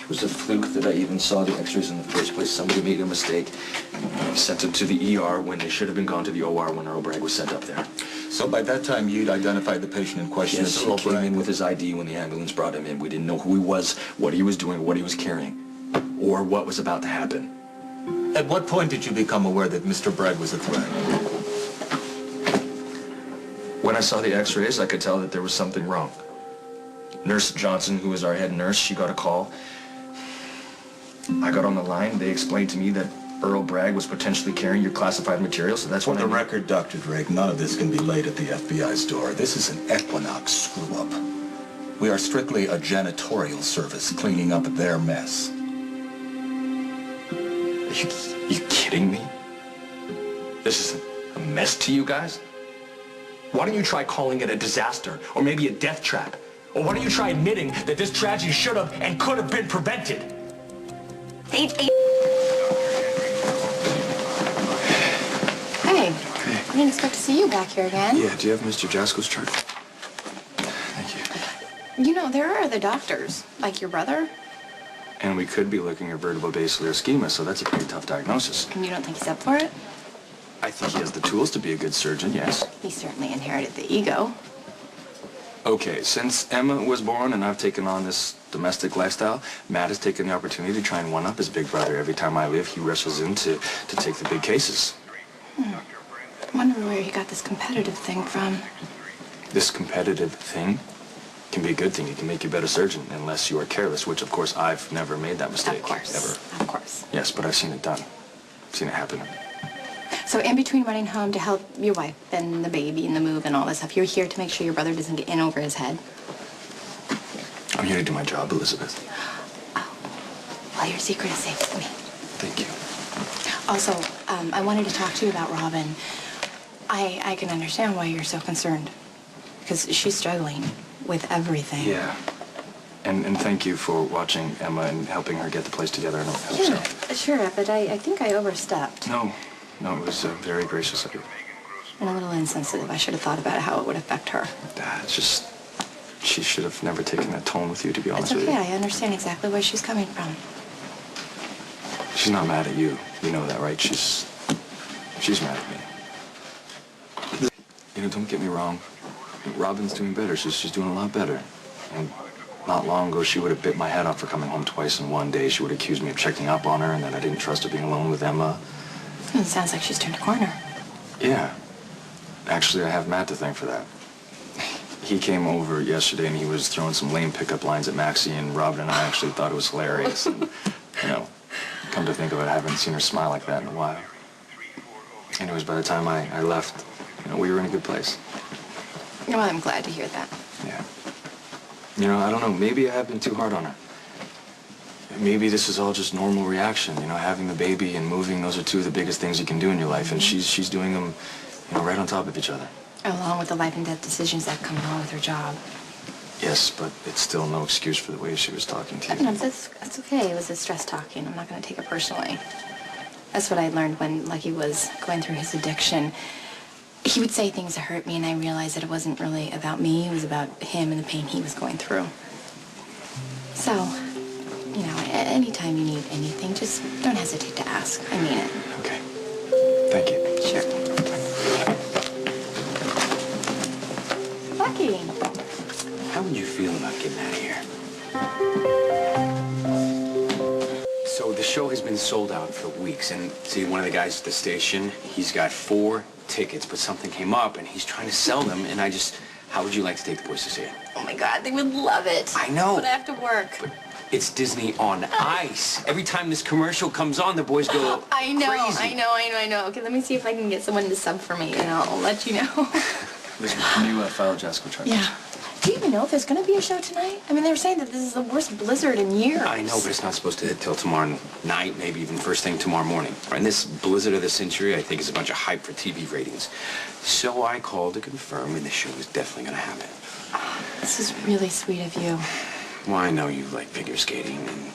It was a fluke that I even saw the x-rays in the first place. Somebody made a mistake. Sent him to the ER when they should have been gone to the OR when Earl Bragg was sent up there. So by that time, you'd identified the patient in question as Yes, Earl he came Bragg. in with his ID when the ambulance brought him in. We didn't know who he was, what he was doing, what he was carrying, or what was about to happen. At what point did you become aware that Mr. Bragg was a threat? When I saw the x-rays, I could tell that there was something wrong. Nurse Johnson, who was our head nurse, she got a call. I got on the line. They explained to me that Earl Bragg was potentially carrying your classified material, so that's when For the record, Dr. Drake, none of this can be laid at the FBI's door. This is an Equinox screw-up. We are strictly a janitorial service cleaning up their mess. Are you kidding me? This is a mess to you guys? Why don't you try calling it a disaster, or maybe a death trap? Or why don't you try admitting that this tragedy should have and could have been prevented? Hey. I didn't expect to see you back here again. Yeah, do you have Mr. Jasko's chart? Thank you. You know, there are other doctors, like your brother. And we could be looking at vertebral basilar ischemia, so that's a pretty tough diagnosis. And you don't think he's up for it? I think he has the tools to be a good surgeon, yes. He certainly inherited the ego. Okay, since Emma was born and I've taken on this domestic lifestyle, Matt has taken the opportunity to try and one-up his big brother. Every time I leave, he wrestles in to take the big cases. I wonder where he got this competitive thing from. This competitive thing can be a good thing. It can make you a better surgeon unless you are careless, which, of course, I've never made that mistake. Of course. Ever. Of course. Yes, but I've seen it done. I've seen it happen. So in between running home to help your wife and the baby and the move and all this stuff, you're here to make sure your brother doesn't get in over his head? I'm here to do my job, Elizabeth. Oh. Well, your secret is safe with me. Thank you. Also, I wanted to talk to you about Robin. I can understand why you're so concerned. Because she's struggling with everything. Yeah. And thank you for watching Emma and helping her get the place together and help herself. Sure, but I think I overstepped. No, it was very gracious of you. And a little insensitive. I should have thought about how it would affect her. It's just, she should have never taken that tone with you, to be honest with you. It's okay, I understand exactly where she's coming from. She's not mad at you. You know that, right? She's mad at me. You know, don't get me wrong. Robin's doing better. She's doing a lot better. And not long ago, she would have bit my head off for coming home twice in one day. She would accuse me of checking up on her and that I didn't trust her being alone with Emma. It sounds like she's turned a corner. Yeah. Actually, I have Matt to thank for that. He came over yesterday and he was throwing some lame pickup lines at Maxie, and Robin and I actually thought it was hilarious. And, you know, come to think of it, I haven't seen her smile like that in a while. Anyways, by the time I left, you know, we were in a good place. Well, I'm glad to hear that. Yeah. You know, I don't know, maybe I have been too hard on her. Maybe this is all just normal reaction, you know, having the baby and moving, those are two of the biggest things you can do in your life, and she's doing them, you know, right on top of each other. Along with the life and death decisions that come along with her job. Yes, but it's still no excuse for the way she was talking to you. No, that's okay. It was a stress talking. I'm not going to take it personally. That's what I learned when Lucky was going through his addiction. He would say things that hurt me, and I realized that it wasn't really about me. It was about him and the pain he was going through. So, you know, anytime you need anything, just don't hesitate to ask. I mean it. Okay. Thank you. Sure. Lucky. How would you feel about getting out of here? So the show has been sold out for weeks, and see, one of the guys at the station, he's got 4 tickets, but something came up, and he's trying to sell them, and how would you like to take the boys to see it? Oh my God, they would love it. I know. But I have to work. But it's Disney on Ice. Every time this commercial comes on, the boys go I know, crazy. I know. Okay, let me see if I can get someone to sub for me, and I'll let you know. Listen, can you file Jasko charges? Yeah. Do you even know if there's going to be a show tonight? I mean, they were saying that this is the worst blizzard in years. I know, but it's not supposed to hit till tomorrow night, maybe even first thing tomorrow morning. And this blizzard of the century, I think, is a bunch of hype for TV ratings. So I called to confirm, and the show is definitely going to happen. Oh, this is really sweet of you. Well, I know you like figure skating, and,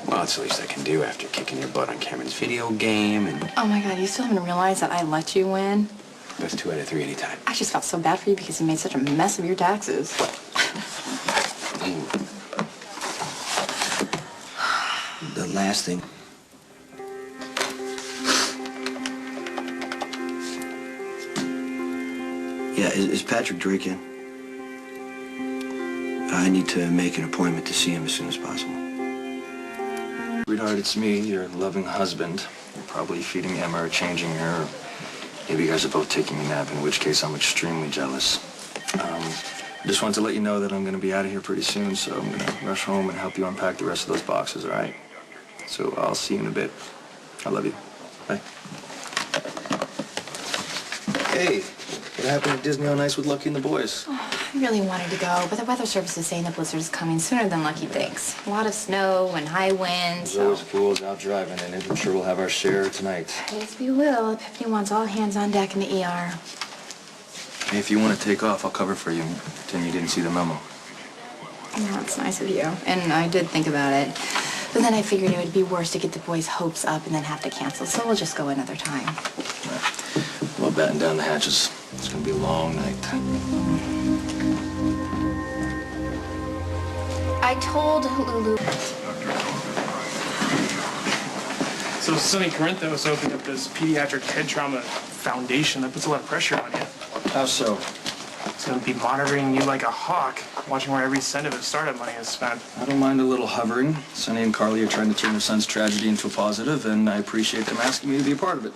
well, it's the least I can do after kicking your butt on Cameron's video game, and... Oh, my God, you still haven't realized that I let you win? That's 2 out of 3 anytime. I just felt so bad for you because you made such a mess of your taxes. last thing. Yeah, is Patrick Drake in? I need to make an appointment to see him as soon as possible. Sweetheart, it's me, your loving husband. You're probably feeding Emma or changing her. Maybe you guys are both taking a nap, in which case I'm extremely jealous. I just wanted to let you know that I'm going to be out of here pretty soon, so I'm going to rush home and help you unpack the rest of those boxes, all right? So I'll see you in a bit. I love you. Bye. Hey, what happened at Disney on Ice with Lucky and the boys? Oh, I really wanted to go, but the weather service is saying the blizzard is coming sooner than Lucky thinks. A lot of snow and high winds. There's always fools out driving, and I'm sure we'll have our share tonight. Yes, we will. Epiphany wants all hands on deck in the ER. Hey, if you want to take off, I'll cover for you. Pretend you didn't see the memo. Yeah, it's nice of you. And I did think about it. But then I figured it would be worse to get the boys' hopes up and then have to cancel, so we'll just go another time. Right. Well, batten down the hatches. It's going to be a long night. I told Lulu. So Sonny Corinthos opened up this pediatric head trauma foundation. That puts a lot of pressure on you. How so? It's going to be monitoring you like a hawk, watching where every cent of his startup money is spent. I don't mind a little hovering. Sonny and Carly are trying to turn their son's tragedy into a positive, and I appreciate them asking me to be a part of it.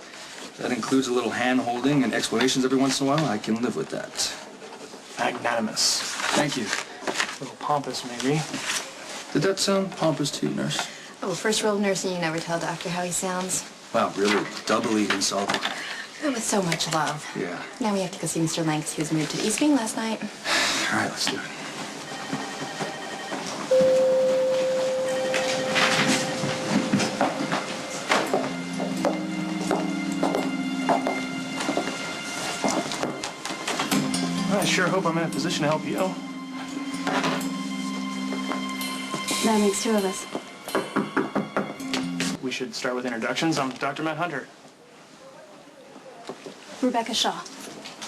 That includes a little hand-holding and explanations every once in a while. I can live with that. Magnanimous. Thank you. A little pompous, maybe. Did that sound pompous to you, nurse? Oh, first rule of nursing, you never tell a doctor how he sounds. Wow, really doubly insulting. With so much love. Yeah. Now we have to go see Mr. Lanks. He was moved to the East Wing last night. All right, let's do it. I sure hope I'm in a position to help you. That makes two of us. We should start with introductions. I'm Dr. Matt Hunter. Rebecca Shaw.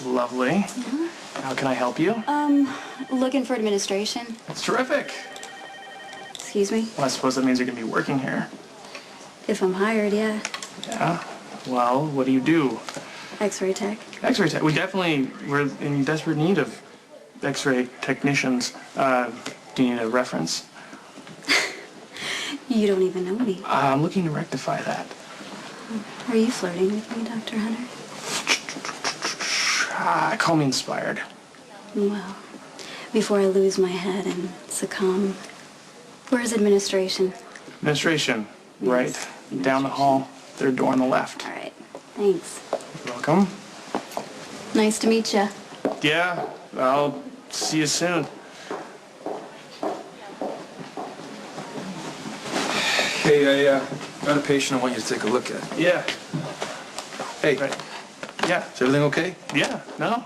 Lovely. How can I help you? Looking for administration. That's terrific. Excuse me? Well, I suppose that means you're going to be working here. If I'm hired, yeah. Yeah. Well, what do you do? X-ray tech. X-ray tech. We're in desperate need of X-ray technicians. Do you need a reference? You don't even know me. I'm looking to rectify that. Are you flirting with me, Dr. Hunter? Call me inspired. Well, before I lose my head and succumb, where's administration? Administration. Yes. Right. Down the hall. Third door on the left. All right. Thanks. Welcome. Nice to meet you. Yeah, I'll see you soon. Hey, I got a patient I want you to take a look at. Yeah. Hey, Right. Yeah. is everything okay? Yeah. No.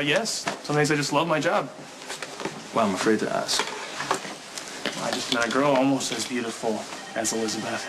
Yes. Some days I just love my job. Well, I'm afraid to ask. I just met a girl almost as beautiful as Elizabeth.